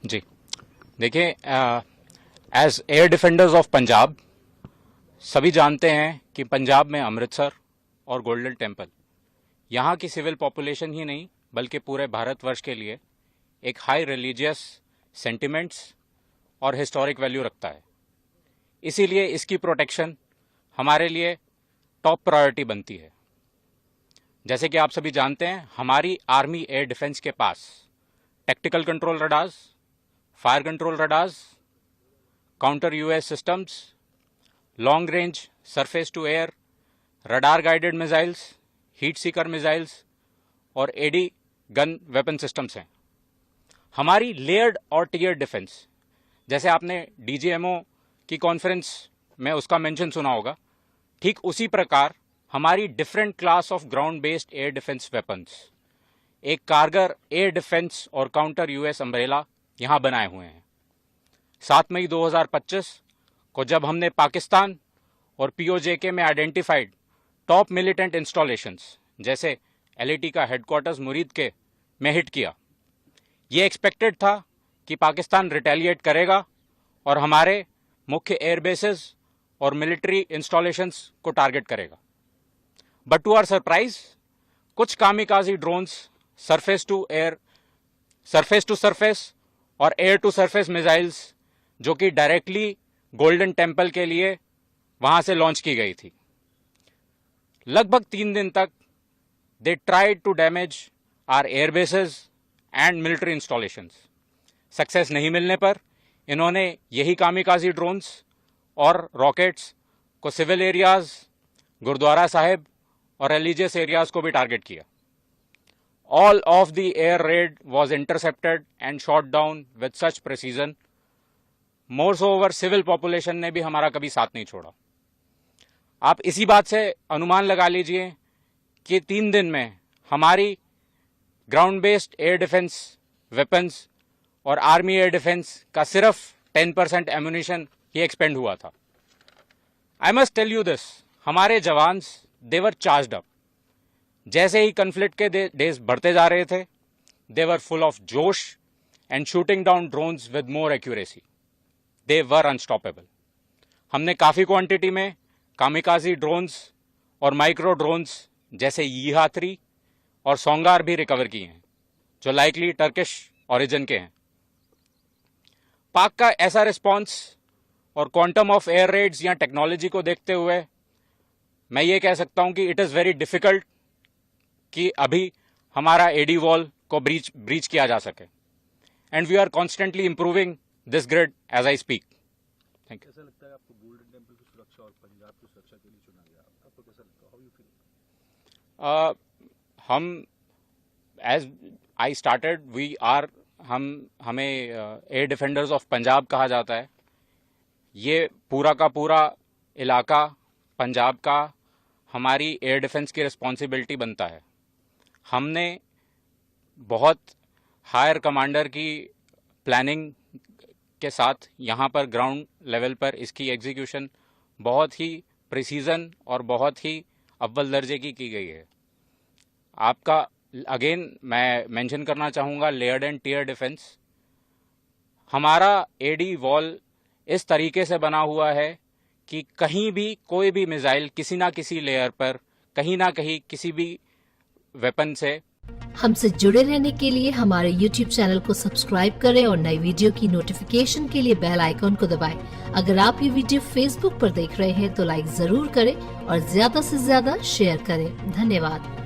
जी देखिए, as air defenders of Punjab सभी जानते हैं कि पंजाब में अमृतसर और गोल्डन टेम्पल यहाँ की सिविल पॉपुलेशन ही नहीं बल्कि पूरे भारतवर्ष के लिए एक हाई रिलीजियस सेंटिमेंट्स और हिस्टोरिक वैल्यू रखता है। इसीलिए इसकी प्रोटेक्शन हमारे लिए टॉप प्रायोरिटी बनती है। जैसे कि आप सभी जानते हैं, हमारी आर्मी एयर डिफेंस के पास tactical control radars, fire control radars, counter US systems, long range surface to air, radar guided missiles, heat seeker missiles और एडी गन वेपन सिस्टम्स हैं। हमारी लेयर्ड और टियर डिफेंस, जैसे आपने डीजीएमओ की conference में उसका मेंशन सुना होगा, ठीक उसी प्रकार हमारी different class of ground based air defence weapons, एक कारगर एयर डिफेंस और काउंटर यूएस अम्ब्रेला यहां बनाए हुए हैं। 7 मई 2025 को जब हमने पाकिस्तान और पीओजेके में आइडेंटिफाइड टॉप मिलिटेंट इंस्टॉलेशंस जैसे एलएटी का हेडक्वार्टर्स मुरीद के में हिट किया, ये एक्सपेक्टेड था कि पाकिस्तान रिटेलिएट करेगा और हमारे मुख्य एयरबेसेस और मिलिट्री इंस्टॉलेशंस को टारगेट करेगा। बट टू आवर सरप्राइज, कुछ kamikaze drones surface to surface और एयर टू सरफेस मिसाइल्स जो कि डायरेक्टली गोल्डन टेम्पल के लिए वहां से लॉन्च की गई थी, लगभग 3 दिन तक they tried to damage our airbases and military installations. Success नहीं मिलने पर इन्होंने यही कामिकाजी ड्रोन्स और रॉकेट्स को सिविल एरियाज, गुरुद्वारा साहिब और रिलीजियस एरियाज को भी टारगेट किया। All of the air raid was intercepted and shot down with such precision. More so over civil population ने भी हमारा कभी साथ नहीं छोड़ा। आप इसी बात से अनुमान लगा लीजिए कि 3 दिन में हमारी ground based air defence weapons और आर्मी एयर डिफेंस का सिर्फ 10% एम्यूनिशन ही एक्सपेंड हुआ था। I must tell you this, हमारे jawans they were charged up. जैसे ही कन्फ्लिक्ट के डेज बढ़ते जा रहे थे, they were full of josh and shooting down drones with more accuracy. They were unstoppable. हमने काफी क्वांटिटी में कामिकाजी ड्रोन्स और माइक्रो ड्रोन्स जैसे यीहा-3 और सोंगार भी रिकवर किए हैं, जो लाइकली टर्किश ओरिजिन के हैं। पाक का ऐसा रिस्पॉन्स और क्वांटम ऑफ एयर रेड्स या टेक्नोलॉजी को देखते हुए मैं ये कह सकता हूं कि इट इज वेरी डिफिकल्ट कि अभी हमारा एडी वॉल को ब्रीच किया जा सके, and we are constantly improving this grid as I speak. Thank you. कैसा लगता है आपको गोल्डन टेम्पल की सुरक्षा और पंजाब की सुरक्षा के लिए चुना गया? आपको कैसा लगता है? How you feel? हम एज आई स्टार्टेड हमें एयर डिफेंडर्स ऑफ पंजाब कहा जाता है। ये पूरा का पूरा इलाका पंजाब का हमारी एयर डिफेंस की रिस्पॉन्सिबिलिटी बनता है। हमने बहुत हायर कमांडर की प्लानिंग के साथ यहाँ पर ग्राउंड लेवल पर इसकी एग्जीक्यूशन बहुत ही प्रिसीजन और बहुत ही अव्वल दर्जे की गई है। आपका अगेन मैं मेंशन करना चाहूँगा लेयर्ड एंड टियर डिफेंस। हमारा एडी वॉल इस तरीके से बना हुआ है कि कहीं भी कोई भी मिसाइल किसी ना किसी लेयर पर कहीं ना कहीं किसी भी वेपन से। हमसे जुड़े रहने के लिए हमारे YouTube चैनल को सब्सक्राइब करें और नई वीडियो की नोटिफिकेशन के लिए बेल आइकॉन को दबाएं। अगर आप ये वीडियो Facebook पर देख रहे हैं तो लाइक जरूर करें और ज्यादा से ज्यादा शेयर करें। धन्यवाद।